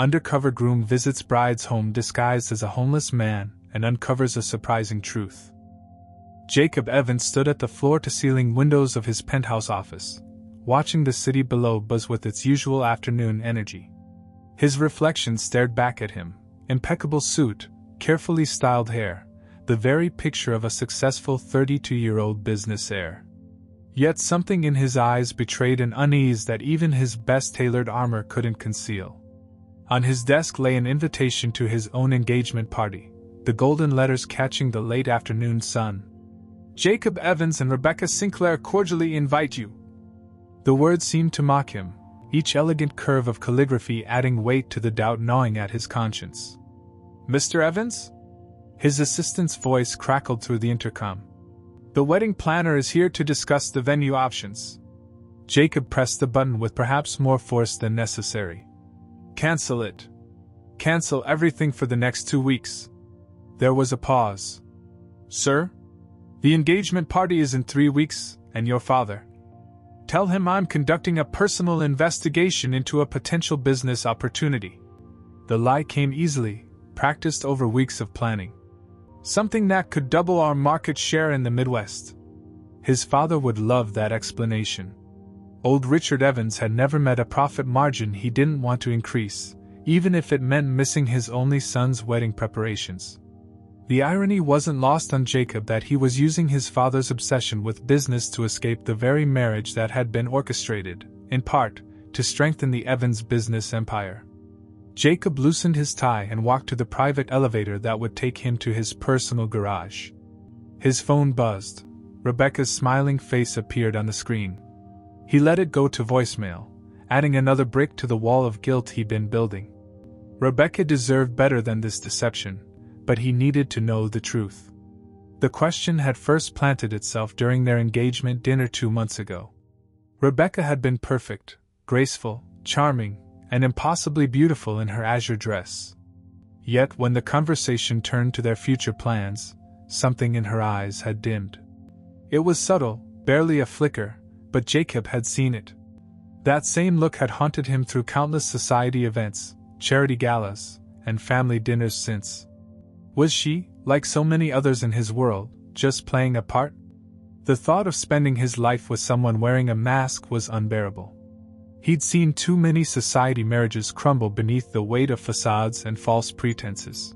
Undercover Groom visits bride's home disguised as a homeless man and uncovers a surprising truth. Jacob Evans stood at the floor-to-ceiling windows of his penthouse office, watching the city below buzz with its usual afternoon energy. His reflection stared back at him, impeccable suit, carefully styled hair, the very picture of a successful 32-year-old business heir. Yet something in his eyes betrayed an unease that even his best-tailored armor couldn't conceal. On his desk lay an invitation to his own engagement party, the golden letters catching the late afternoon sun. "Jacob Evans and Rebecca Sinclair cordially invite you." The words seemed to mock him, each elegant curve of calligraphy adding weight to the doubt gnawing at his conscience. "Mr. Evans?" His assistant's voice crackled through the intercom. "The wedding planner is here to discuss the venue options." Jacob pressed the button with perhaps more force than necessary. "Cancel it. Cancel everything for the next 2 weeks." There was a pause. "Sir? The engagement party is in 3 weeks, and your father. Tell him I'm conducting a personal investigation into a potential business opportunity." The lie came easily, practiced over weeks of planning. "Something that could double our market share in the Midwest." His father would love that explanation. Old Richard Evans had never met a profit margin he didn't want to increase, even if it meant missing his only son's wedding preparations. The irony wasn't lost on Jacob that he was using his father's obsession with business to escape the very marriage that had been orchestrated, in part, to strengthen the Evans business empire. Jacob loosened his tie and walked to the private elevator that would take him to his personal garage. His phone buzzed. Rebecca's smiling face appeared on the screen. He let it go to voicemail, adding another brick to the wall of guilt he'd been building. Rebecca deserved better than this deception, but he needed to know the truth. The question had first planted itself during their engagement dinner 2 months ago. Rebecca had been perfect, graceful, charming, and impossibly beautiful in her azure dress. Yet when the conversation turned to their future plans, something in her eyes had dimmed. It was subtle, barely a flicker, but Jacob had seen it. That same look had haunted him through countless society events, charity galas, and family dinners since. Was she, like so many others in his world, just playing a part? The thought of spending his life with someone wearing a mask was unbearable. He'd seen too many society marriages crumble beneath the weight of facades and false pretenses.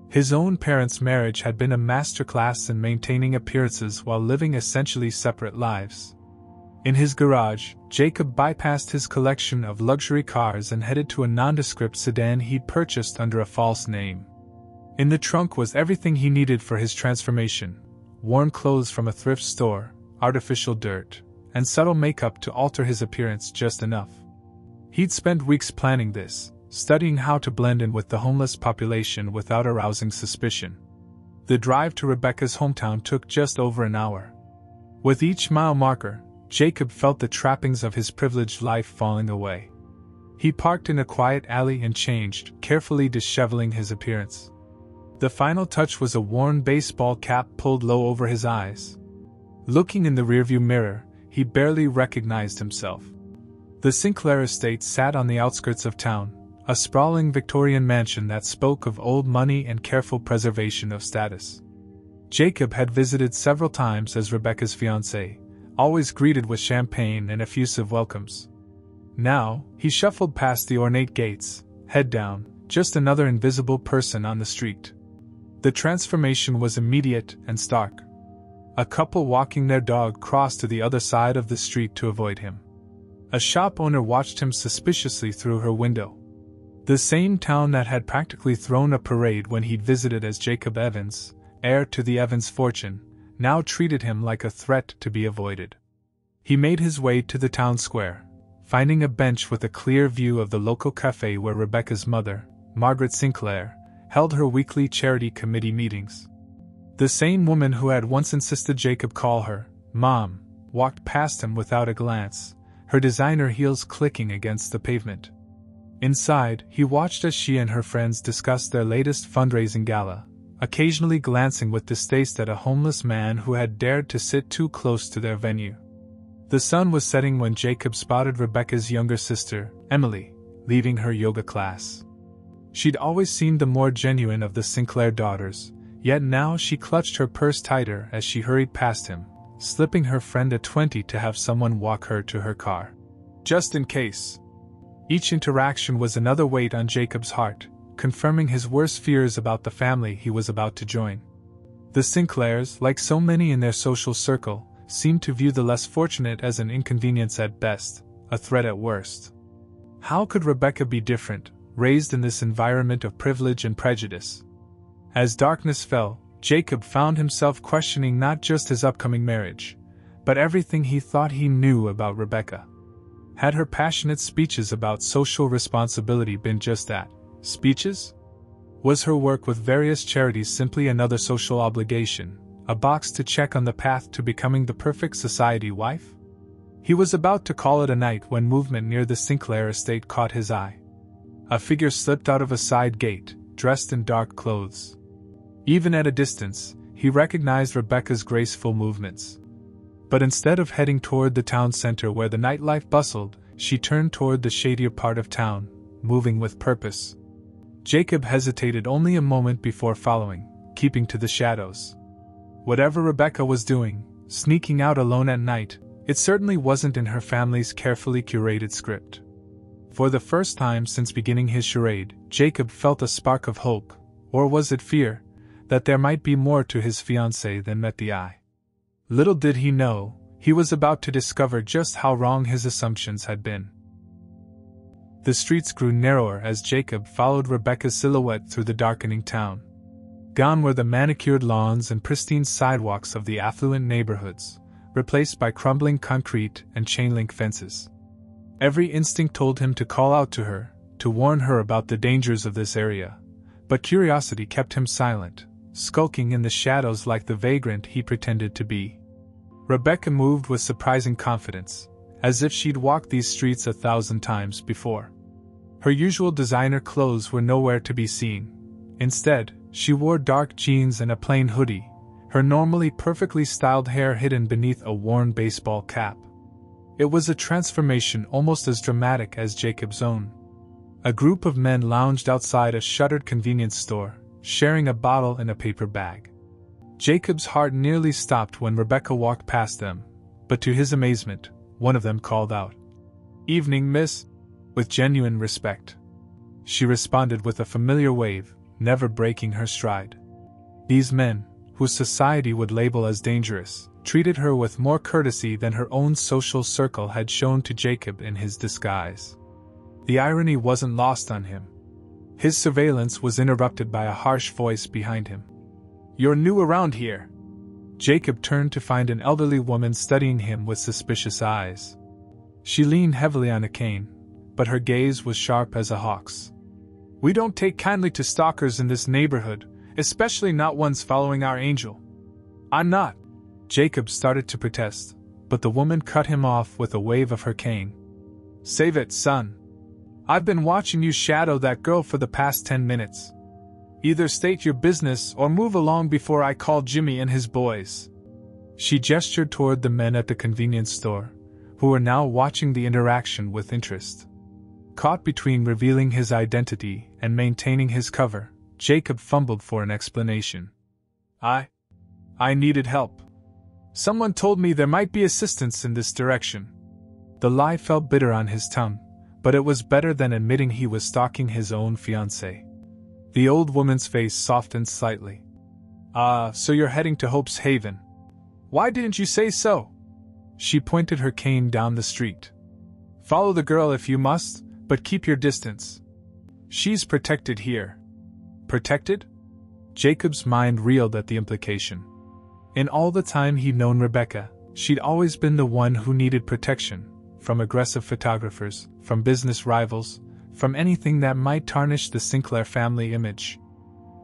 His own parents' marriage had been a masterclass in maintaining appearances while living essentially separate lives. In his garage, Jacob bypassed his collection of luxury cars and headed to a nondescript sedan he'd purchased under a false name. In the trunk was everything he needed for his transformation: worn clothes from a thrift store, artificial dirt, and subtle makeup to alter his appearance just enough. He'd spent weeks planning this, studying how to blend in with the homeless population without arousing suspicion. The drive to Rebecca's hometown took just over an hour. With each mile marker, Jacob felt the trappings of his privileged life falling away. He parked in a quiet alley and changed, carefully disheveling his appearance. The final touch was a worn baseball cap pulled low over his eyes. Looking in the rearview mirror, he barely recognized himself. The Sinclair estate sat on the outskirts of town, a sprawling Victorian mansion that spoke of old money and careful preservation of status. Jacob had visited several times as Rebecca's fiancé, always greeted with champagne and effusive welcomes. Now, he shuffled past the ornate gates, head down, just another invisible person on the street. The transformation was immediate and stark. A couple walking their dog crossed to the other side of the street to avoid him. A shop owner watched him suspiciously through her window. The same town that had practically thrown a parade when he'd visited as Jacob Evans, heir to the Evans fortune, now treated him like a threat to be avoided. He made his way to the town square, finding a bench with a clear view of the local cafe where Rebecca's mother, Margaret Sinclair, held her weekly charity committee meetings. The same woman who had once insisted Jacob call her Mom walked past him without a glance, her designer heels clicking against the pavement. Inside, he watched as she and her friends discussed their latest fundraising gala, occasionally glancing with distaste at a homeless man who had dared to sit too close to their venue. The sun was setting when Jacob spotted Rebecca's younger sister, Emily, leaving her yoga class. She'd always seemed the more genuine of the Sinclair daughters, yet now she clutched her purse tighter as she hurried past him, slipping her friend a 20 to have someone walk her to her car. Just in case. Each interaction was another weight on Jacob's heart, confirming his worst fears about the family he was about to join. The Sinclairs, like so many in their social circle, seemed to view the less fortunate as an inconvenience at best, a threat at worst. How could Rebecca be different, raised in this environment of privilege and prejudice? As darkness fell, Jacob found himself questioning not just his upcoming marriage, but everything he thought he knew about Rebecca. Had her passionate speeches about social responsibility been just that, speeches? Was her work with various charities simply another social obligation, a box to check on the path to becoming the perfect society wife? He was about to call it a night when movement near the Sinclair estate caught his eye. A figure slipped out of a side gate, dressed in dark clothes. Even at a distance, he recognized Rebecca's graceful movements. But instead of heading toward the town center where the nightlife bustled, she turned toward the shadier part of town, moving with purpose. Jacob hesitated only a moment before following, keeping to the shadows. Whatever Rebecca was doing, sneaking out alone at night, it certainly wasn't in her family's carefully curated script. For the first time since beginning his charade, Jacob felt a spark of hope, or was it fear, that there might be more to his fiancée than met the eye. Little did he know, he was about to discover just how wrong his assumptions had been. The streets grew narrower as Jacob followed Rebecca's silhouette through the darkening town. Gone were the manicured lawns and pristine sidewalks of the affluent neighborhoods, replaced by crumbling concrete and chain-link fences. Every instinct told him to call out to her, to warn her about the dangers of this area, but curiosity kept him silent, skulking in the shadows like the vagrant he pretended to be. Rebecca moved with surprising confidence, as if she'd walked these streets 1,000 times before. Her usual designer clothes were nowhere to be seen. Instead, she wore dark jeans and a plain hoodie, her normally perfectly styled hair hidden beneath a worn baseball cap. It was a transformation almost as dramatic as Jacob's own. A group of men lounged outside a shuttered convenience store, sharing a bottle and a paper bag. Jacob's heart nearly stopped when Rebecca walked past them, but to his amazement, one of them called out, "Evening, miss," with genuine respect. She responded with a familiar wave, never breaking her stride. These men, whose society would label as dangerous, treated her with more courtesy than her own social circle had shown to Jacob in his disguise. The irony wasn't lost on him. His surveillance was interrupted by a harsh voice behind him. "You're new around here." Jacob turned to find an elderly woman studying him with suspicious eyes. She leaned heavily on a cane, but her gaze was sharp as a hawk's. "We don't take kindly to stalkers in this neighborhood, especially not ones following our angel." "I'm not." Jacob started to protest, but the woman cut him off with a wave of her cane. "Save it, son. I've been watching you shadow that girl for the past 10 minutes. Either state your business or move along before I call Jimmy and his boys." She gestured toward the men at the convenience store, who were now watching the interaction with interest. Caught between revealing his identity and maintaining his cover, Jacob fumbled for an explanation. I needed help. Someone told me there might be assistance in this direction." The lie felt bitter on his tongue, but it was better than admitting he was stalking his own fiancée. The old woman's face softened slightly. So you're heading to Hope's Haven. Why didn't you say so?" She pointed her cane down the street. "Follow the girl if you must, but keep your distance. She's protected here." Protected? Jacob's mind reeled at the implication. In all the time he'd known Rebecca, she'd always been the one who needed protection, from aggressive photographers, from business rivals, from anything that might tarnish the Sinclair family image.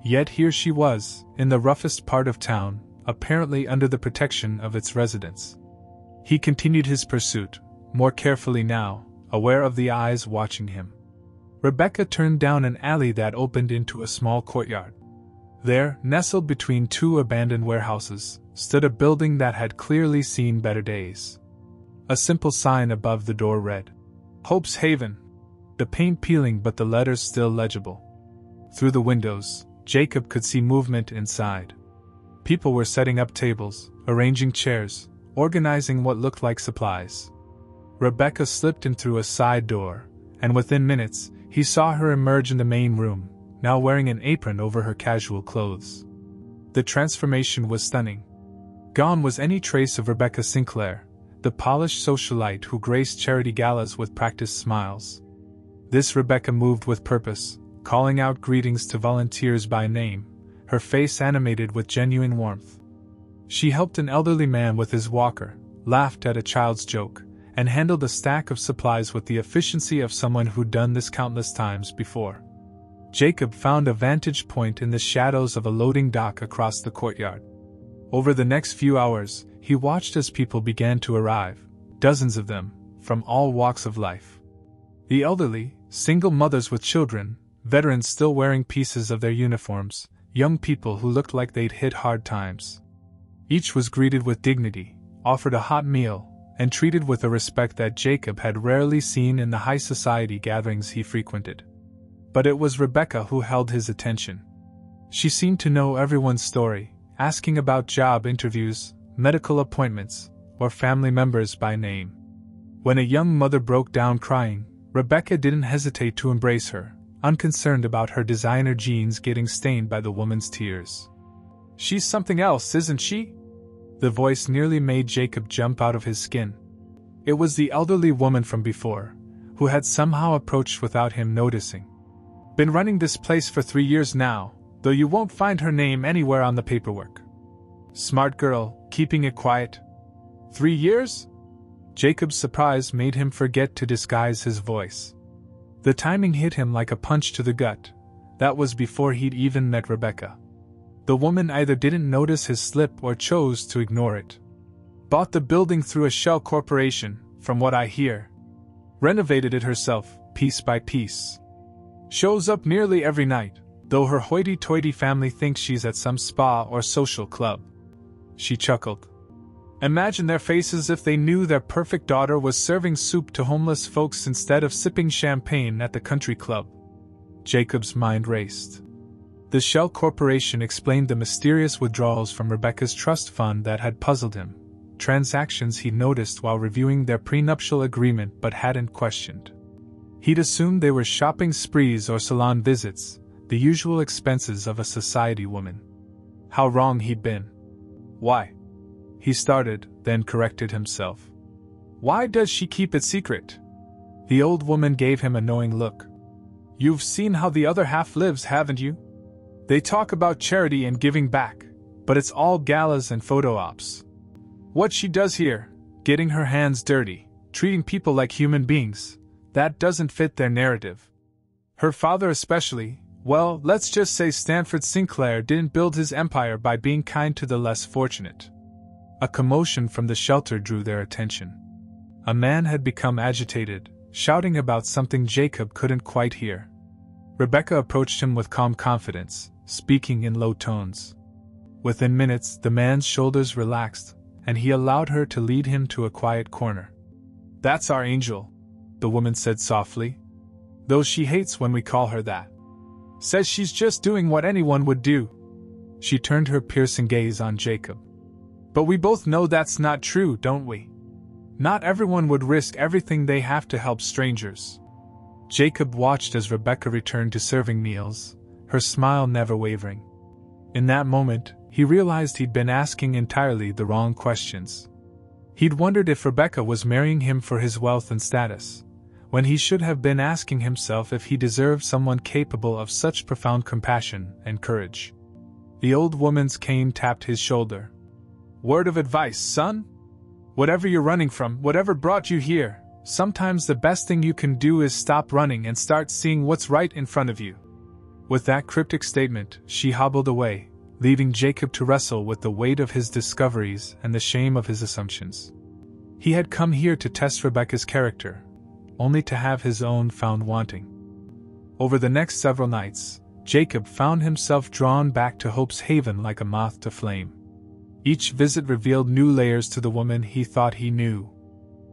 Yet here she was, in the roughest part of town, apparently under the protection of its residents. He continued his pursuit, more carefully now, aware of the eyes watching him. Rebecca turned down an alley that opened into a small courtyard. There, nestled between two abandoned warehouses, stood a building that had clearly seen better days. A simple sign above the door read, "Hope's Haven," the paint peeling but the letters still legible. Through the windows, Jacob could see movement inside. People were setting up tables, arranging chairs, organizing what looked like supplies. Rebecca slipped in through a side door, and within minutes, he saw her emerge in the main room, now wearing an apron over her casual clothes. The transformation was stunning. Gone was any trace of Rebecca Sinclair, the polished socialite who graced charity galas with practiced smiles. This Rebecca moved with purpose, calling out greetings to volunteers by name, her face animated with genuine warmth. She helped an elderly man with his walker, laughed at a child's joke, and handled a stack of supplies with the efficiency of someone who'd done this countless times before. Jacob found a vantage point in the shadows of a loading dock across the courtyard. Over the next few hours, he watched as people began to arrive, dozens of them, from all walks of life. The elderly, single mothers with children, veterans still wearing pieces of their uniforms, young people who looked like they'd hit hard times. Each was greeted with dignity, offered a hot meal, and treated with a respect that Jacob had rarely seen in the high society gatherings he frequented. But it was Rebecca who held his attention. She seemed to know everyone's story, asking about job interviews, medical appointments, or family members by name. When a young mother broke down crying, Rebecca didn't hesitate to embrace her, unconcerned about her designer jeans getting stained by the woman's tears. "She's something else, isn't she?" The voice nearly made Jacob jump out of his skin. It was the elderly woman from before, who had somehow approached without him noticing. "Been running this place for 3 years now, though you won't find her name anywhere on the paperwork. Smart girl, keeping it quiet. 3 years?" Jacob's surprise made him forget to disguise his voice. The timing hit him like a punch to the gut. That was before he'd even met Rebecca. The woman either didn't notice his slip or chose to ignore it. "Bought the building through a shell corporation, from what I hear. Renovated it herself, piece by piece. Shows up nearly every night, though her hoity-toity family thinks she's at some spa or social club." She chuckled. "Imagine their faces if they knew their perfect daughter was serving soup to homeless folks instead of sipping champagne at the country club." Jacob's mind raced. The Shell Corporation explained the mysterious withdrawals from Rebecca's trust fund that had puzzled him, transactions he'd noticed while reviewing their prenuptial agreement but hadn't questioned. He'd assumed they were shopping sprees or salon visits, the usual expenses of a society woman. How wrong he'd been. "Why?" he started, then corrected himself. "Why does she keep it secret?" The old woman gave him a knowing look. "You've seen how the other half lives, haven't you? They talk about charity and giving back, but it's all galas and photo ops. What she does here, getting her hands dirty, treating people like human beings, that doesn't fit their narrative. Her father especially, well, let's just say Stanford Sinclair didn't build his empire by being kind to the less fortunate." A commotion from the shelter drew their attention. A man had become agitated, shouting about something Jacob couldn't quite hear. Rebecca approached him with calm confidence, speaking in low tones. Within minutes, the man's shoulders relaxed, and he allowed her to lead him to a quiet corner. "That's our angel," the woman said softly. "Though she hates when we call her that. Says she's just doing what anyone would do." She turned her piercing gaze on Jacob. "But we both know that's not true, don't we? Not everyone would risk everything they have to help strangers." Jacob watched as Rebecca returned to serving meals, her smile never wavering. In that moment, he realized he'd been asking entirely the wrong questions. He'd wondered if Rebecca was marrying him for his wealth and status, when he should have been asking himself if he deserved someone capable of such profound compassion and courage. The old woman's cane tapped his shoulder. "Word of advice, son? Whatever you're running from, whatever brought you here, sometimes the best thing you can do is stop running and start seeing what's right in front of you." With that cryptic statement, she hobbled away, leaving Jacob to wrestle with the weight of his discoveries and the shame of his assumptions. He had come here to test Rebecca's character, only to have his own found wanting. Over the next several nights, Jacob found himself drawn back to Hope's Haven like a moth to flame. Each visit revealed new layers to the woman he thought he knew.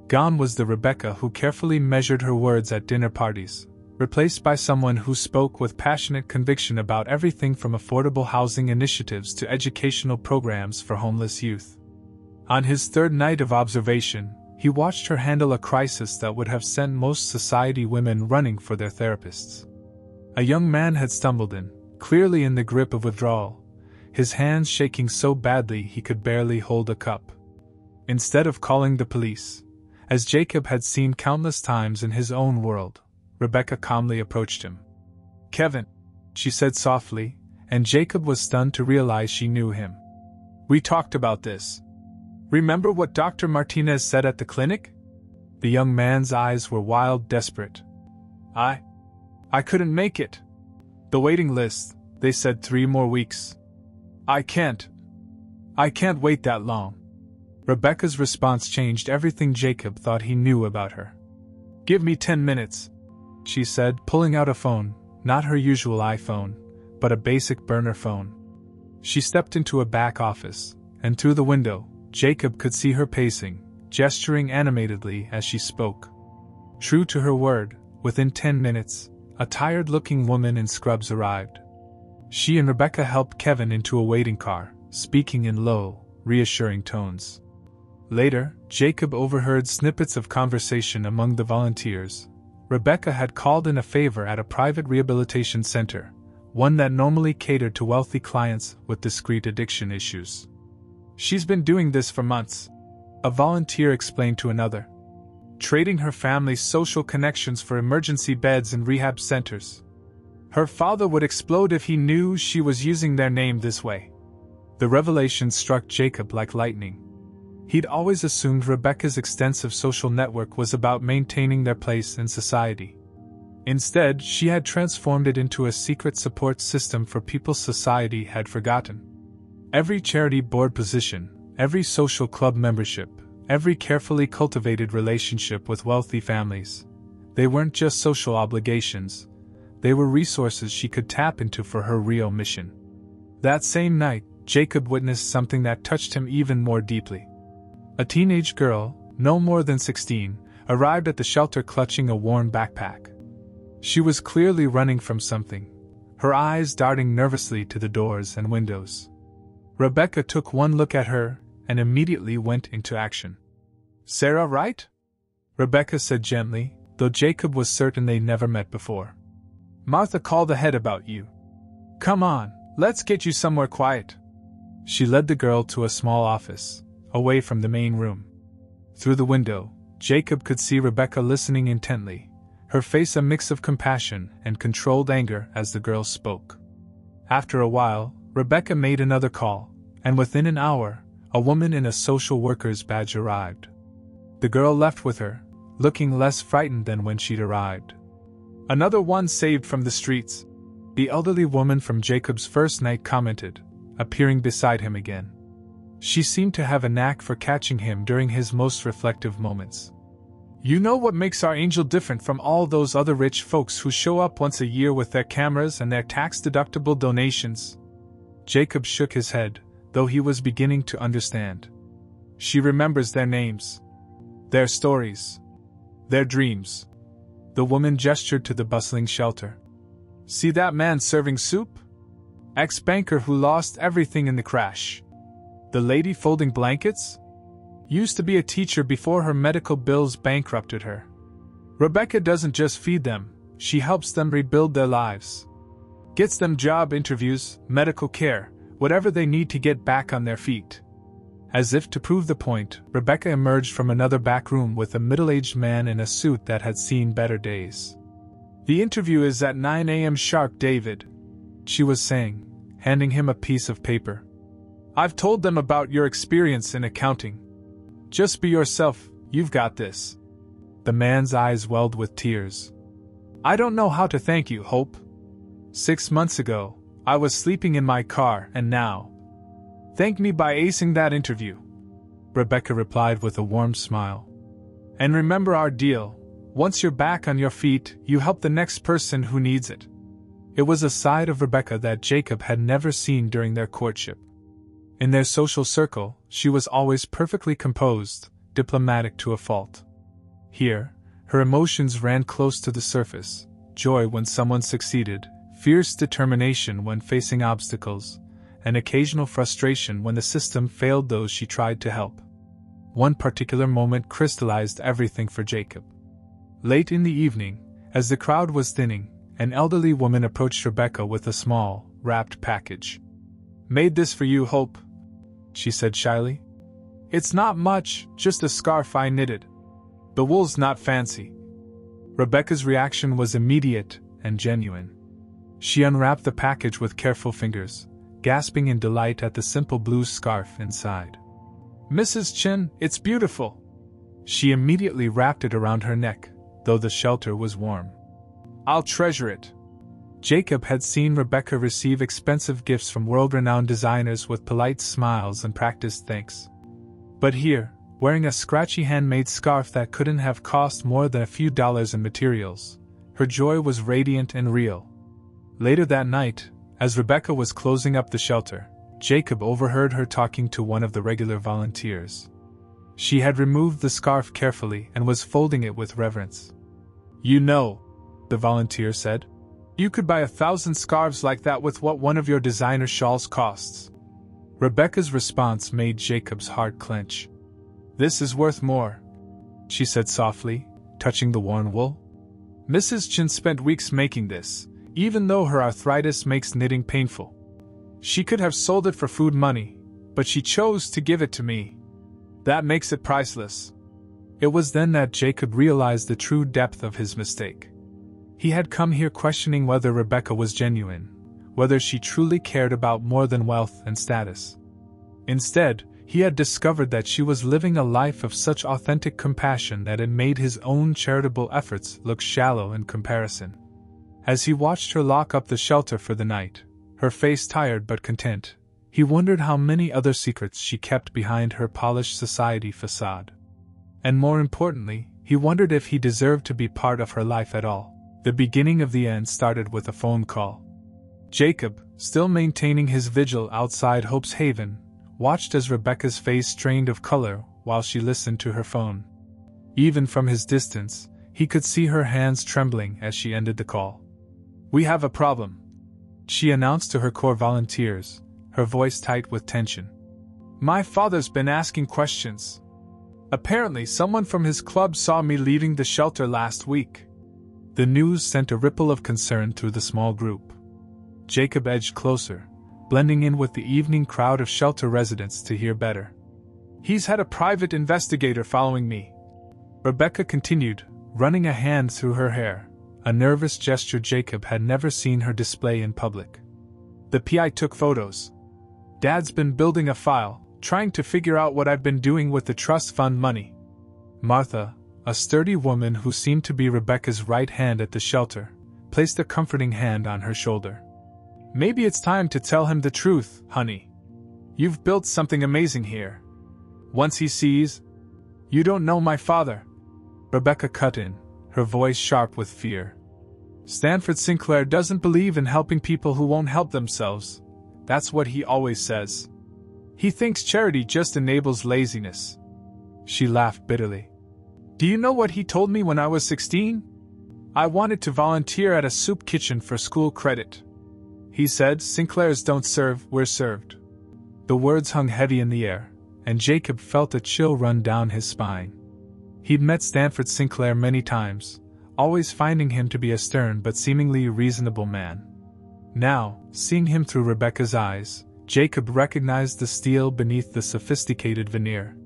Gone was the Rebecca who carefully measured her words at dinner parties, replaced by someone who spoke with passionate conviction about everything from affordable housing initiatives to educational programs for homeless youth. On his third night of observation, he watched her handle a crisis that would have sent most society women running for their therapists. A young man had stumbled in, clearly in the grip of withdrawal, his hands shaking so badly he could barely hold a cup. Instead of calling the police, as Jacob had seen countless times in his own world, Rebecca calmly approached him. "Kevin," she said softly, and Jacob was stunned to realize she knew him. "We talked about this. Remember what Dr. Martinez said at the clinic?" The young man's eyes were wild, desperate. I couldn't make it. The waiting list, they said 3 more weeks. I can't wait that long." Rebecca's response changed everything Jacob thought he knew about her. "Give me 10 minutes, she said, pulling out a phone, not her usual iPhone, but a basic burner phone. She stepped into a back office, and through the window, Jacob could see her pacing, gesturing animatedly as she spoke. True to her word, within 10 minutes, a tired-looking woman in scrubs arrived. She and Rebecca helped Kevin into a waiting car, speaking in low, reassuring tones. Later, Jacob overheard snippets of conversation among the volunteers. Rebecca had called in a favor at a private rehabilitation center, one that normally catered to wealthy clients with discrete addiction issues. "She's been doing this for months," a volunteer explained to another. "Trading her family's social connections for emergency beds in rehab centers. Her father would explode if he knew she was using their name this way." The revelation struck Jacob like lightning. He'd always assumed Rebecca's extensive social network was about maintaining their place in society. Instead, she had transformed it into a secret support system for people society had forgotten. Every charity board position, every social club membership, every carefully cultivated relationship with wealthy families. They weren't just social obligations, they were resources she could tap into for her real mission. That same night, Jacob witnessed something that touched him even more deeply. A teenage girl, no more than 16, arrived at the shelter clutching a worn backpack. She was clearly running from something, her eyes darting nervously to the doors and windows. Rebecca took one look at her and immediately went into action. "Sarah, right?" Rebecca said gently, though Jacob was certain they never met before. "Martha called ahead about you. Come on, let's get you somewhere quiet." She led the girl to a small office, away from the main room. Through the window, Jacob could see Rebecca listening intently, her face a mix of compassion and controlled anger as the girl spoke. After a while, Rebecca made another call, and within an hour, a woman in a social worker's badge arrived. The girl left with her, looking less frightened than when she'd arrived. "Another one saved from the streets," the elderly woman from Jacob's first night commented, appearing beside him again. She seemed to have a knack for catching him during his most reflective moments. "You know what makes our angel different from all those other rich folks who show up once a year with their cameras and their tax-deductible donations?" Jacob shook his head, though he was beginning to understand. "She remembers their names, their stories, their dreams." The woman gestured to the bustling shelter. "See that man serving soup? Ex-banker who lost everything in the crash. The lady folding blankets? Used to be a teacher before her medical bills bankrupted her. Rebecca doesn't just feed them, she helps them rebuild their lives. Gets them job interviews, medical care, whatever they need to get back on their feet." As if to prove the point, Rebecca emerged from another back room with a middle-aged man in a suit that had seen better days. "The interview is at 9 a.m. sharp, David," she was saying, handing him a piece of paper. "I've told them about your experience in accounting. Just be yourself, you've got this." The man's eyes welled with tears. "I don't know how to thank you, Hope. 6 months ago, I was sleeping in my car, and now. Thank me by acing that interview," Rebecca replied with a warm smile. "And remember our deal, once you're back on your feet, you help the next person who needs it." It was a side of Rebecca that Jacob had never seen during their courtship. In their social circle, she was always perfectly composed, diplomatic to a fault. Here, her emotions ran close to the surface, joy when someone succeeded, fierce determination when facing obstacles, and occasional frustration when the system failed those she tried to help. One particular moment crystallized everything for Jacob. Late in the evening, as the crowd was thinning, an elderly woman approached Rebecca with a small, wrapped package. "Made this for you, Hope," she said shyly. "It's not much, just a scarf I knitted. The wool's not fancy." Rebecca's reaction was immediate and genuine. She unwrapped the package with careful fingers, gasping in delight at the simple blue scarf inside. "Mrs. Chin, it's beautiful." She immediately wrapped it around her neck, though the shelter was warm. "I'll treasure it." Jacob had seen Rebecca receive expensive gifts from world-renowned designers with polite smiles and practiced thanks. But here, wearing a scratchy handmade scarf that couldn't have cost more than a few dollars in materials, her joy was radiant and real. Later that night, as Rebecca was closing up the shelter, Jacob overheard her talking to one of the regular volunteers. She had removed the scarf carefully and was folding it with reverence. "You know," the volunteer said, "you could buy 1,000 scarves like that with what one of your designer shawls costs." Rebecca's response made Jacob's heart clench. "This is worth more," she said softly, touching the worn wool. "Mrs. Chin spent weeks making this, even though her arthritis makes knitting painful. She could have sold it for food money, but she chose to give it to me. That makes it priceless." It was then that Jacob realized the true depth of his mistake. He had come here questioning whether Rebecca was genuine, whether she truly cared about more than wealth and status. Instead, he had discovered that she was living a life of such authentic compassion that it made his own charitable efforts look shallow in comparison. As he watched her lock up the shelter for the night, her face tired but content, he wondered how many other secrets she kept behind her polished society facade. And more importantly, he wondered if he deserved to be part of her life at all. The beginning of the end started with a phone call. Jacob, still maintaining his vigil outside Hope's Haven, watched as Rebecca's face strained of color while she listened to her phone. Even from his distance, he could see her hands trembling as she ended the call. "We have a problem," she announced to her core volunteers, her voice tight with tension. "My father's been asking questions. Apparently someone from his club saw me leaving the shelter last week." The news sent a ripple of concern through the small group. Jacob edged closer, blending in with the evening crowd of shelter residents to hear better. "He's had a private investigator following me," Rebecca continued, running a hand through her hair, a nervous gesture Jacob had never seen her display in public. "The PI took photos. Dad's been building a file, trying to figure out what I've been doing with the trust fund money." Martha, a sturdy woman who seemed to be Rebecca's right hand at the shelter, placed a comforting hand on her shoulder. "Maybe it's time to tell him the truth, honey. You've built something amazing here. Once he sees—" "You don't know my father," Rebecca cut in, her voice sharp with fear. "Stanford Sinclair doesn't believe in helping people who won't help themselves. That's what he always says. He thinks charity just enables laziness." She laughed bitterly. "Do you know what he told me when I was 16? I wanted to volunteer at a soup kitchen for school credit. He said, 'Sinclairs don't serve, we're served.'" The words hung heavy in the air, and Jacob felt a chill run down his spine. He'd met Stanford Sinclair many times, always finding him to be a stern but seemingly reasonable man. Now, seeing him through Rebecca's eyes, Jacob recognized the steel beneath the sophisticated veneer.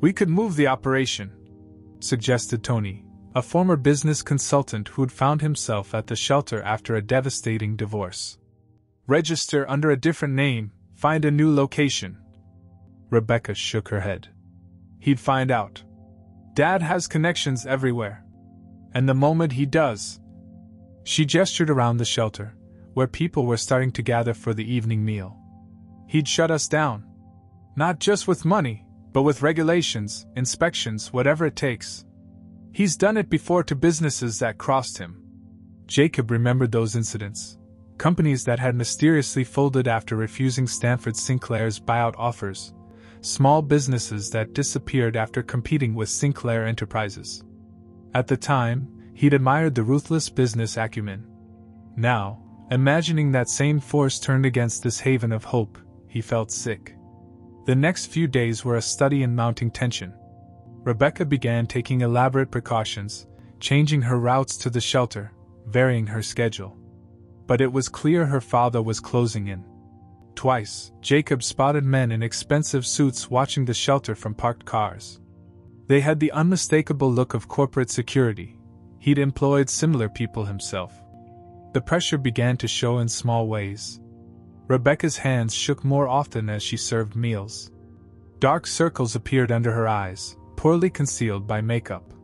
"We could move the operation," suggested Tony, a former business consultant who'd found himself at the shelter after a devastating divorce. "Register under a different name, find a new location." Rebecca shook her head. "He'd find out. Dad has connections everywhere. And the moment he does—" She gestured around the shelter, where people were starting to gather for the evening meal. "He'd shut us down. Not just with money, but with regulations, inspections, whatever it takes. He's done it before to businesses that crossed him." Jacob remembered those incidents. Companies that had mysteriously folded after refusing Stanford Sinclair's buyout offers. Small businesses that disappeared after competing with Sinclair Enterprises. At the time, He'd admired the ruthless business acumen. Now, imagining that same force turned against this haven of hope, he felt sick. The next few days were a study in mounting tension. Rebecca began taking elaborate precautions, changing her routes to the shelter, varying her schedule. But it was clear her father was closing in. Twice, Jacob spotted men in expensive suits watching the shelter from parked cars. They had the unmistakable look of corporate security. He'd employed similar people himself. The pressure began to show in small ways. Rebecca's hands shook more often as she served meals. Dark circles appeared under her eyes, poorly concealed by makeup.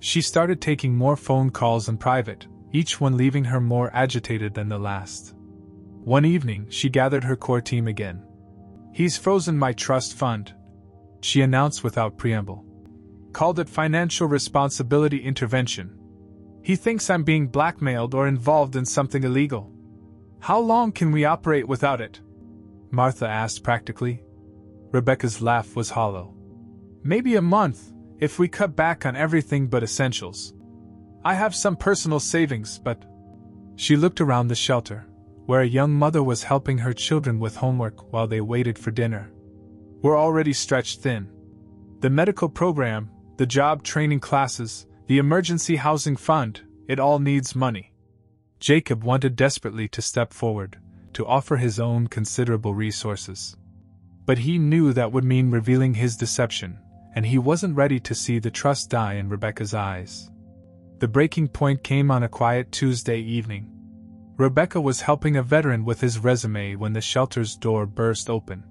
She started taking more phone calls in private, each one leaving her more agitated than the last. One evening, she gathered her core team again. "He's frozen my trust fund," she announced without preamble. "Called it financial responsibility intervention. He thinks I'm being blackmailed or involved in something illegal. How long can we operate without it?" Martha asked practically. Rebecca's laugh was hollow. "Maybe a month, if we cut back on everything but essentials. I have some personal savings, but..." She looked around the shelter, where a young mother was helping her children with homework while they waited for dinner. "We're already stretched thin. The medical program, the job training classes, the emergency housing fund, it all needs money." Jacob wanted desperately to step forward, to offer his own considerable resources. But he knew that would mean revealing his deception, and he wasn't ready to see the trust die in Rebecca's eyes. The breaking point came on a quiet Tuesday evening. Rebecca was helping a veteran with his resume when the shelter's door burst open.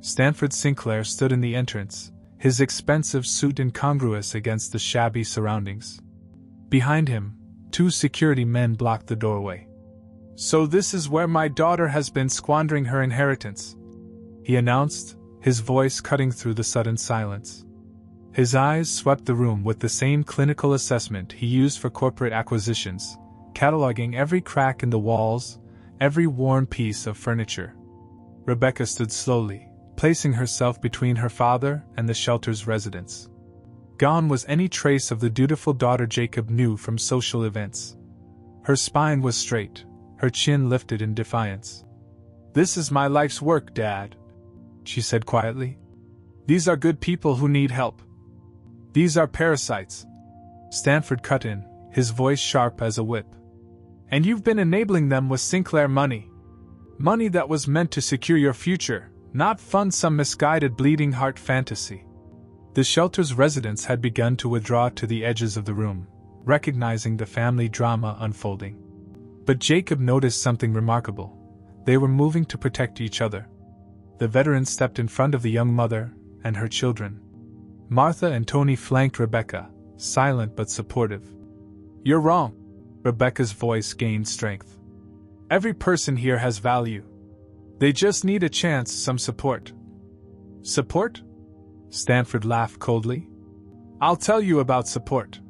Stanford Sinclair stood in the entrance, his expensive suit incongruous against the shabby surroundings. Behind him, 2 security men blocked the doorway. "So this is where my daughter has been squandering her inheritance," he announced, his voice cutting through the sudden silence. His eyes swept the room with the same clinical assessment he used for corporate acquisitions, cataloging every crack in the walls, every worn piece of furniture. Rebecca stood slowly, placing herself between her father and the shelter's residents. Gone was any trace of the dutiful daughter Jacob knew from social events. Her spine was straight, her chin lifted in defiance. "This is my life's work, Dad," she said quietly. "These are good people who need help. These are parasites." Stanford cut in, his voice sharp as a whip. "And you've been enabling them with Sinclair money. Money that was meant to secure your future, not fund some misguided bleeding heart fantasy." The shelter's residents had begun to withdraw to the edges of the room, recognizing the family drama unfolding. But Jacob noticed something remarkable. They were moving to protect each other. The veteran stepped in front of the young mother and her children. Martha and Tony flanked Rebecca, silent but supportive. "You're wrong." Rebecca's voice gained strength. "Every person here has value. They just need a chance, some support." "Support?" Stanford laughed coldly. "I'll tell you about support.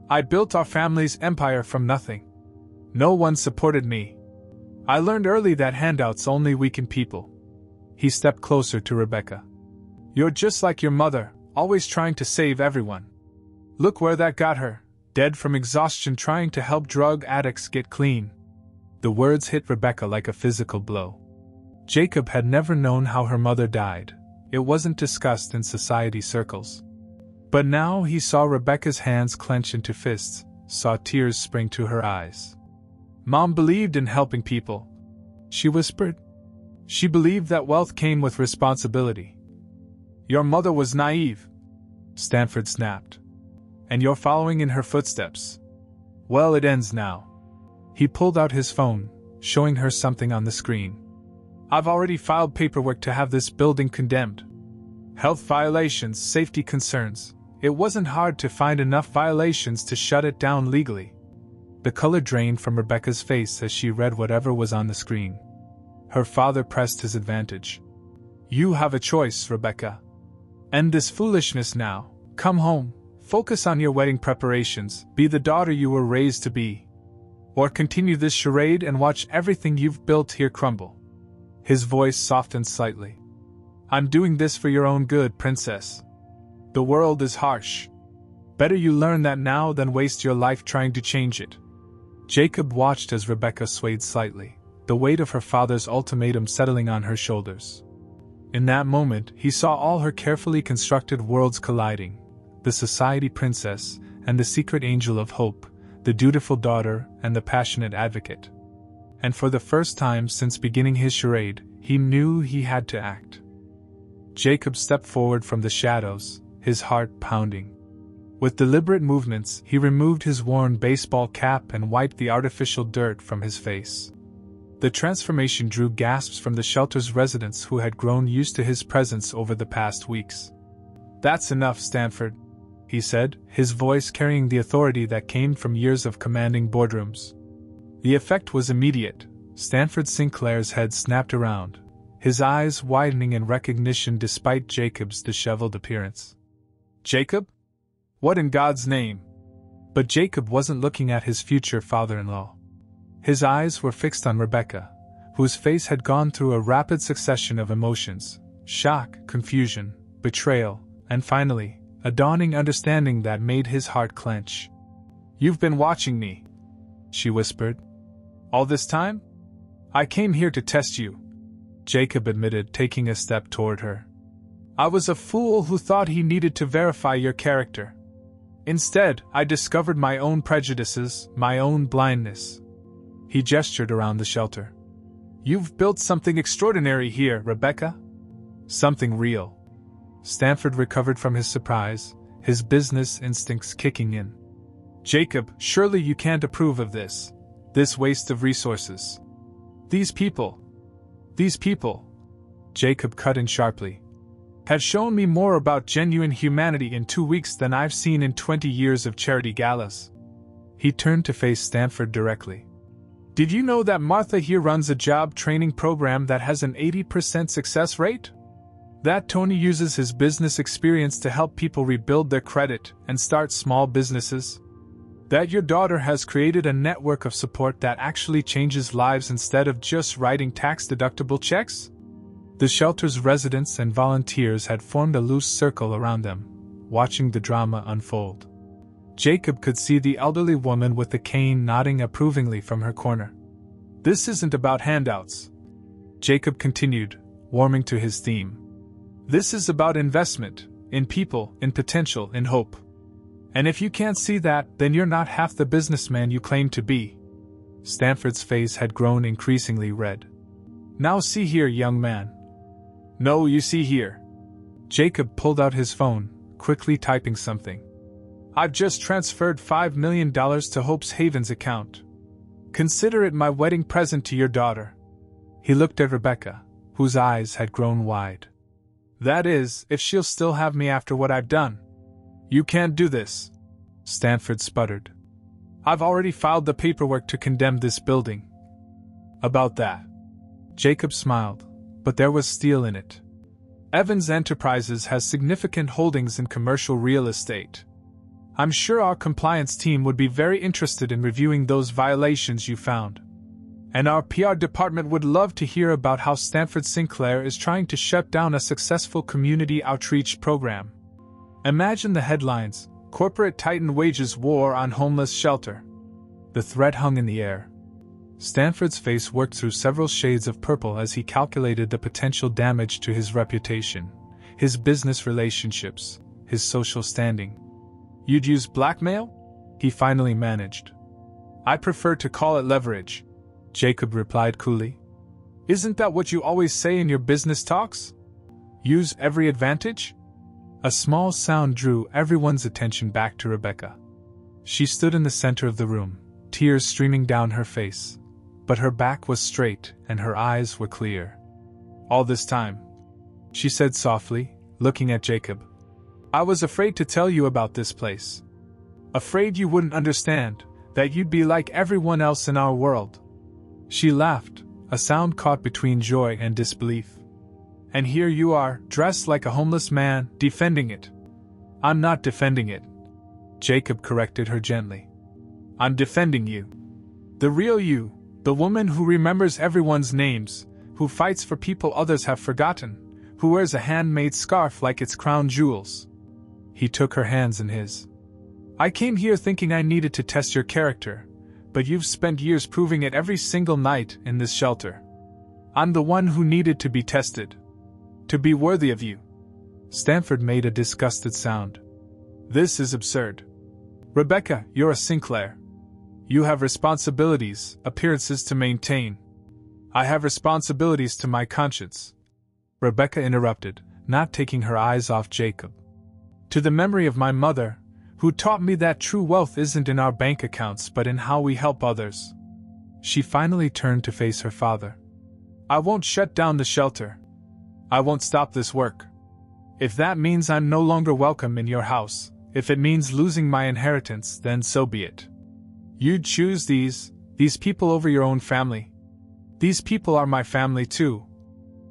I built our family's empire from nothing. No one supported me. I learned early that handouts only weaken people." He stepped closer to Rebecca. "You're just like your mother, always trying to save everyone. Look where that got her, dead from exhaustion trying to help drug addicts get clean." The words hit Rebecca like a physical blow. Jacob had never known how her mother died. It wasn't discussed in society circles. But now he saw Rebecca's hands clench into fists, saw tears spring to her eyes. "Mom believed in helping people," she whispered. "She believed that wealth came with responsibility." "Your mother was naive," Stanford snapped. "And you're following in her footsteps. Well, it ends now." He pulled out his phone, showing her something on the screen. "I've already filed paperwork to have this building condemned. Health violations, safety concerns. It wasn't hard to find enough violations to shut it down legally." The color drained from Rebecca's face as she read whatever was on the screen. Her father pressed his advantage. "You have a choice, Rebecca. End this foolishness now. Come home, focus on your wedding preparations, be the daughter you were raised to be. Or continue this charade and watch everything you've built here crumble." His voice softened slightly. "I'm doing this for your own good, princess. The world is harsh. Better you learn that now than waste your life trying to change it. Jacob watched as Rebecca swayed slightly, the weight of her father's ultimatum settling on her shoulders. In that moment, he saw all her carefully constructed worlds colliding, the society princess and the secret angel of hope, the dutiful daughter and the passionate advocate. And for the first time since beginning his charade, he knew he had to act. Jacob stepped forward from the shadows, his heart pounding. With deliberate movements, he removed his worn baseball cap and wiped the artificial dirt from his face. The transformation drew gasps from the shelter's residents who had grown used to his presence over the past weeks. "That's enough, Stanford," he said, his voice carrying the authority that came from years of commanding boardrooms. The effect was immediate. Stanford Sinclair's head snapped around, his eyes widening in recognition despite Jacob's disheveled appearance. "Jacob? What in God's name?" But Jacob wasn't looking at his future father-in-law. His eyes were fixed on Rebecca, whose face had gone through a rapid succession of emotions: shock, confusion, betrayal, and finally, a dawning understanding that made his heart clench. "You've been watching me," she whispered. "All this time? I came here to test you," Jacob admitted, taking a step toward her. "I was a fool who thought he needed to verify your character. Instead, I discovered my own prejudices, my own blindness." He gestured around the shelter. "You've built something extraordinary here, Rebecca. Something real." Stanford recovered from his surprise, his business instincts kicking in. "Jacob, surely you can't approve of this waste of resources. These people, Jacob cut in sharply, have shown me more about genuine humanity in 2 weeks than I've seen in 20 years of charity galas." He turned to face Stanford directly. "Did you know that Martha here runs a job training program that has an 80% success rate? That Tony uses his business experience to help people rebuild their credit and start small businesses? That your daughter has created a network of support that actually changes lives instead of just writing tax-deductible checks?" The shelter's residents and volunteers had formed a loose circle around them, watching the drama unfold. Jacob could see the elderly woman with the cane nodding approvingly from her corner. "This isn't about handouts," Jacob continued, warming to his theme. "This is about investment, in people, in potential, in hope. And if you can't see that, then you're not half the businessman you claim to be." Stanford's face had grown increasingly red. "Now see here, young man." "No, you see here." Jacob pulled out his phone, quickly typing something. "I've just transferred $5 million to Hope's Haven's account. Consider it my wedding present to your daughter." He looked at Rebecca, whose eyes had grown wide. "That is, if she'll still have me after what I've done." "You can't do this," Stanford sputtered. "I've already filed the paperwork to condemn this building." "About that?" Jacob smiled, but there was steel in it. "Evans Enterprises has significant holdings in commercial real estate. I'm sure our compliance team would be very interested in reviewing those violations you found. And our PR department would love to hear about how Stanford Sinclair is trying to shut down a successful community outreach program. Imagine the headlines: Corporate Titan wages war on homeless shelter. The threat hung in the air. Stanford's face worked through several shades of purple as he calculated the potential damage to his reputation, his business relationships, his social standing. "You'd use blackmail?" he finally managed. "I prefer to call it leverage," Jacob replied coolly. "Isn't that what you always say in your business talks? Use every advantage?" A small sound drew everyone's attention back to Rebecca. She stood in the center of the room, tears streaming down her face, but her back was straight and her eyes were clear. "All this time," she said softly, looking at Jacob, "I was afraid to tell you about this place. Afraid you wouldn't understand, that you'd be like everyone else in our world." She laughed, a sound caught between joy and disbelief. "And here you are, dressed like a homeless man, defending it." "I'm not defending it," Jacob corrected her gently. "I'm defending you. The real you, the woman who remembers everyone's names, who fights for people others have forgotten, who wears a handmade scarf like its crown jewels." He took her hands in his. I came here thinking I needed to test your character, but you've spent years proving it every single night in this shelter. I'm the one who needed to be tested. To be worthy of you." Stanford made a disgusted sound. "This is absurd. Rebecca, you're a Sinclair. You have responsibilities, appearances to maintain. I have responsibilities to my conscience." Rebecca interrupted, not taking her eyes off Jacob. "To the memory of my mother, who taught me that true wealth isn't in our bank accounts but in how we help others." She finally turned to face her father. "I won't shut down the shelter. I won't stop this work. If that means I'm no longer welcome in your house, if it means losing my inheritance, then so be it. You'd choose these people over your own family. These people are my family too,"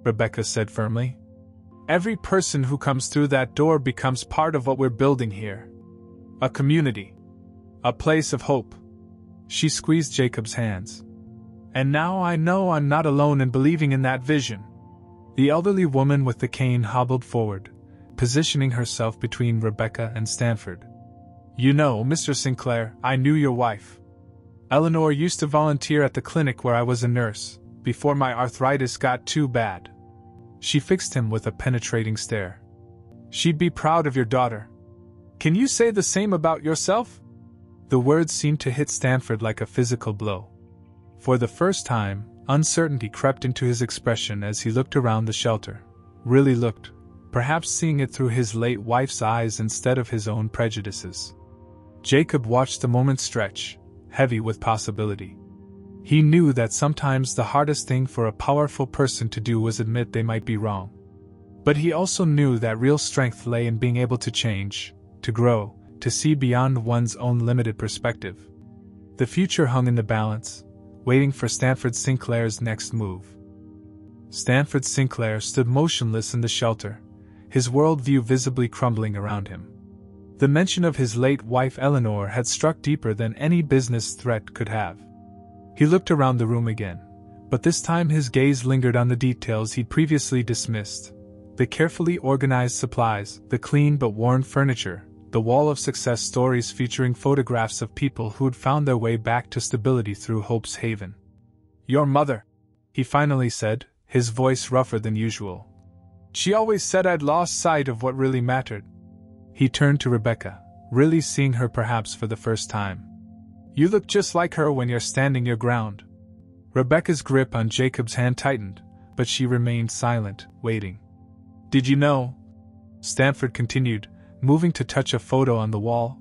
Rebecca said firmly. "Every person who comes through that door becomes part of what we're building here. A community. A place of hope." She squeezed Jacob's hands. "And now I know I'm not alone in believing in that vision." The elderly woman with the cane hobbled forward, positioning herself between Rebecca and Stanford. "You know, Mr. Sinclair, I knew your wife. Eleanor used to volunteer at the clinic where I was a nurse, before my arthritis got too bad." She fixed him with a penetrating stare. "She'd be proud of your daughter. Can you say the same about yourself?" The words seemed to hit Stanford like a physical blow. For the first time, uncertainty crept into his expression as he looked around the shelter. Really looked, perhaps seeing it through his late wife's eyes instead of his own prejudices. Jacob watched the moment stretch, heavy with possibility. He knew that sometimes the hardest thing for a powerful person to do was admit they might be wrong. But he also knew that real strength lay in being able to change, to grow, to see beyond one's own limited perspective. The future hung in the balance, waiting for Stanford Sinclair's next move. Stanford Sinclair stood motionless in the shelter, his worldview visibly crumbling around him. The mention of his late wife Eleanor had struck deeper than any business threat could have. He looked around the room again, but this time his gaze lingered on the details he'd previously dismissed. The carefully organized supplies, the clean but worn furniture, the wall of success stories featuring photographs of people who'd found their way back to stability through Hope's Haven. "Your mother," he finally said, his voice rougher than usual. "She always said I'd lost sight of what really mattered." He turned to Rebecca, really seeing her perhaps for the first time. "You look just like her when you're standing your ground." Rebecca's grip on Jacob's hand tightened, but she remained silent, waiting. "Did you know," Stanford continued, moving to touch a photo on the wall,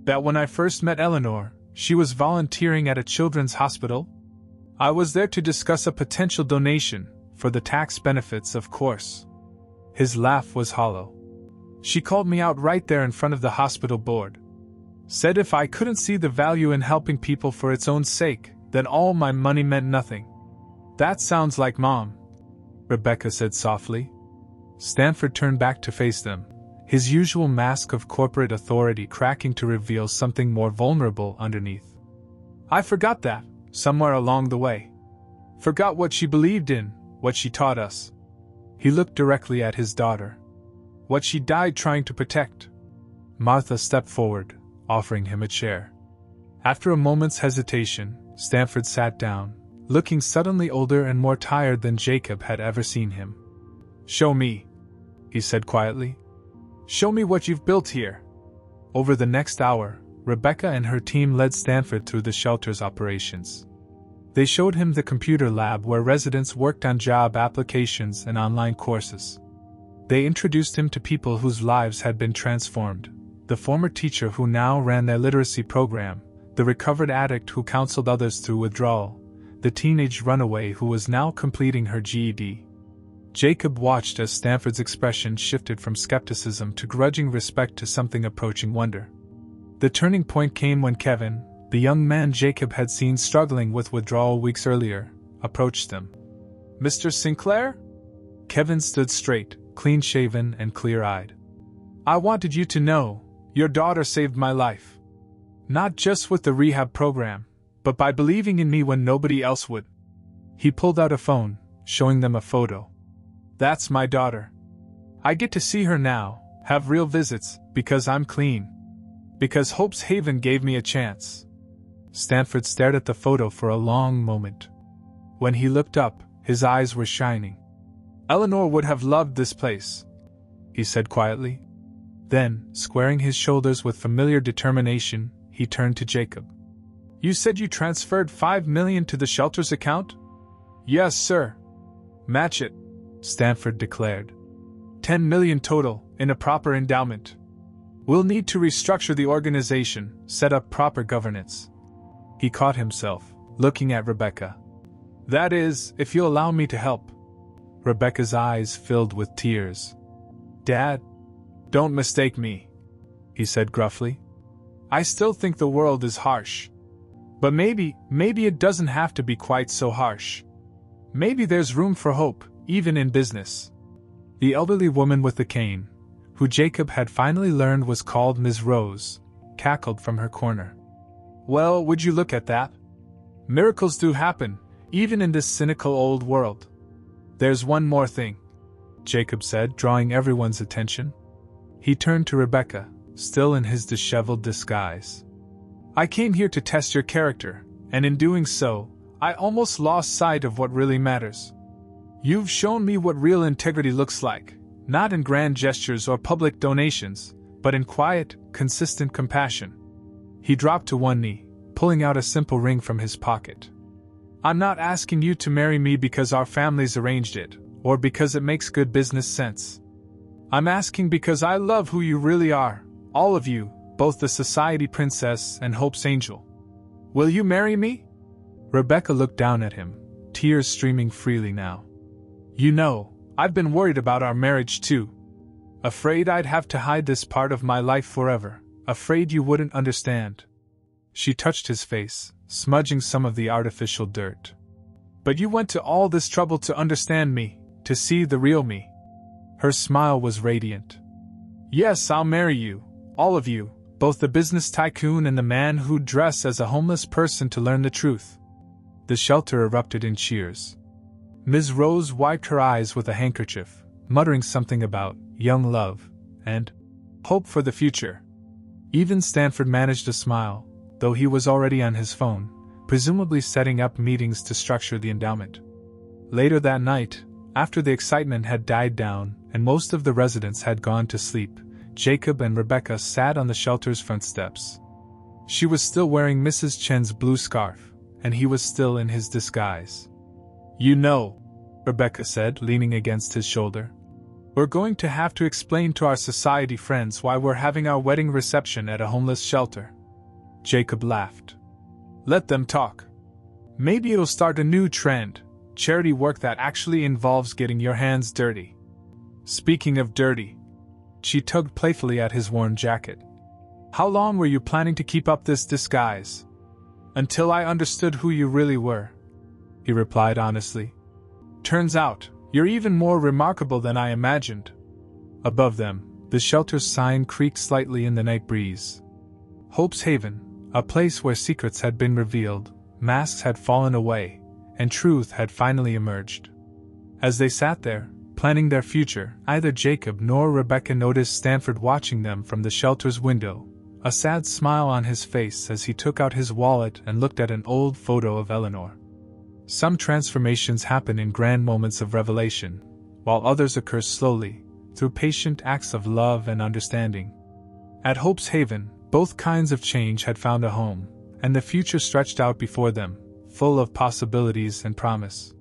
"that when I first met Eleanor, she was volunteering at a children's hospital? I was there to discuss a potential donation, for the tax benefits, of course." His laugh was hollow. "She called me out right there in front of the hospital board. Said if I couldn't see the value in helping people for its own sake, then all my money meant nothing." "That sounds like Mom," Rebecca said softly. Stanford turned back to face them, his usual mask of corporate authority cracking to reveal something more vulnerable underneath. "I forgot that, somewhere along the way. Forgot what she believed in, what she taught us." He looked directly at his daughter. "What she died trying to protect." Martha stepped forward, offering him a chair. After a moment's hesitation, Stanford sat down, looking suddenly older and more tired than Jacob had ever seen him. "Show me," he said quietly. "Show me what you've built here." Over the next hour, Rebecca and her team led Stanford through the shelter's operations. They showed him the computer lab where residents worked on job applications and online courses. They introduced him to people whose lives had been transformed: the former teacher who now ran their literacy program, the recovered addict who counseled others through withdrawal, the teenage runaway who was now completing her GED. Jacob watched as Stanford's expression shifted from skepticism to grudging respect to something approaching wonder. The turning point came when Kevin, the young man Jacob had seen struggling with withdrawal weeks earlier, approached them. "Mr. Sinclair?" Kevin stood straight, clean-shaven and clear-eyed. "I wanted you to know, your daughter saved my life. Not just with the rehab program, but by believing in me when nobody else would." He pulled out a phone, showing them a photo. "That's my daughter. I get to see her now, have real visits, because I'm clean. Because Hope's Haven gave me a chance. Stanford stared at the photo for a long moment. When he looked up, his eyes were shining. Eleanor would have loved this place, he said quietly. Then, squaring his shoulders with familiar determination, he turned to Jacob. You said you transferred $5 million to the shelter's account? Yes, sir. Match it, Stanford declared. $10 million total, in a proper endowment. We'll need to restructure the organization, set up proper governance. He caught himself, looking at Rebecca. That is, if you'll allow me to help. Rebecca's eyes filled with tears. Dad, don't mistake me, he said gruffly. I still think the world is harsh. But maybe it doesn't have to be quite so harsh. Maybe there's room for hope, even in business. The elderly woman with the cane, who Jacob had finally learned was called Ms. Rose, cackled from her corner. Well, would you look at that? Miracles do happen, even in this cynical old world. There's one more thing, Jacob said, drawing everyone's attention. He turned to Rebecca, still in his disheveled disguise. I came here to test your character, and in doing so, I almost lost sight of what really matters. You've shown me what real integrity looks like, not in grand gestures or public donations, but in quiet, consistent compassion. He dropped to one knee, pulling out a simple ring from his pocket. I'm not asking you to marry me because our families arranged it, or because it makes good business sense. I'm asking because I love who you really are, all of you, both the society princess and Hope's angel. Will you marry me? Rebecca looked down at him, tears streaming freely now. You know, I've been worried about our marriage too. Afraid I'd have to hide this part of my life forever, afraid you wouldn't understand. She touched his face, smudging some of the artificial dirt. But you went to all this trouble to understand me, to see the real me. Her smile was radiant. Yes, I'll marry you, all of you, both the business tycoon and the man who'd dress as a homeless person to learn the truth. The shelter erupted in cheers. Ms. Rose wiped her eyes with a handkerchief, muttering something about young love and hope for the future. Even Stanford managed a smile, though he was already on his phone, presumably setting up meetings to structure the endowment. Later that night, after the excitement had died down and most of the residents had gone to sleep, Jacob and Rebecca sat on the shelter's front steps. She was still wearing Mrs. Chen's blue scarf, and he was still in his disguise. You know, Rebecca said, leaning against his shoulder, we're going to have to explain to our society friends why we're having our wedding reception at a homeless shelter. Jacob laughed. Let them talk. Maybe it'll start a new trend, charity work that actually involves getting your hands dirty. Speaking of dirty, she tugged playfully at his worn jacket. How long were you planning to keep up this disguise? Until I understood who you really were, he replied honestly. Turns out, you're even more remarkable than I imagined. Above them, the shelter's sign creaked slightly in the night breeze. Hope's Haven, a place where secrets had been revealed, masks had fallen away, and truth had finally emerged. As they sat there, planning their future, neither Jacob nor Rebecca noticed Stanford watching them from the shelter's window, a sad smile on his face as he took out his wallet and looked at an old photo of Eleanor. Some transformations happen in grand moments of revelation, while others occur slowly, through patient acts of love and understanding. At Hope's Haven, both kinds of change had found a home, and the future stretched out before them, full of possibilities and promise.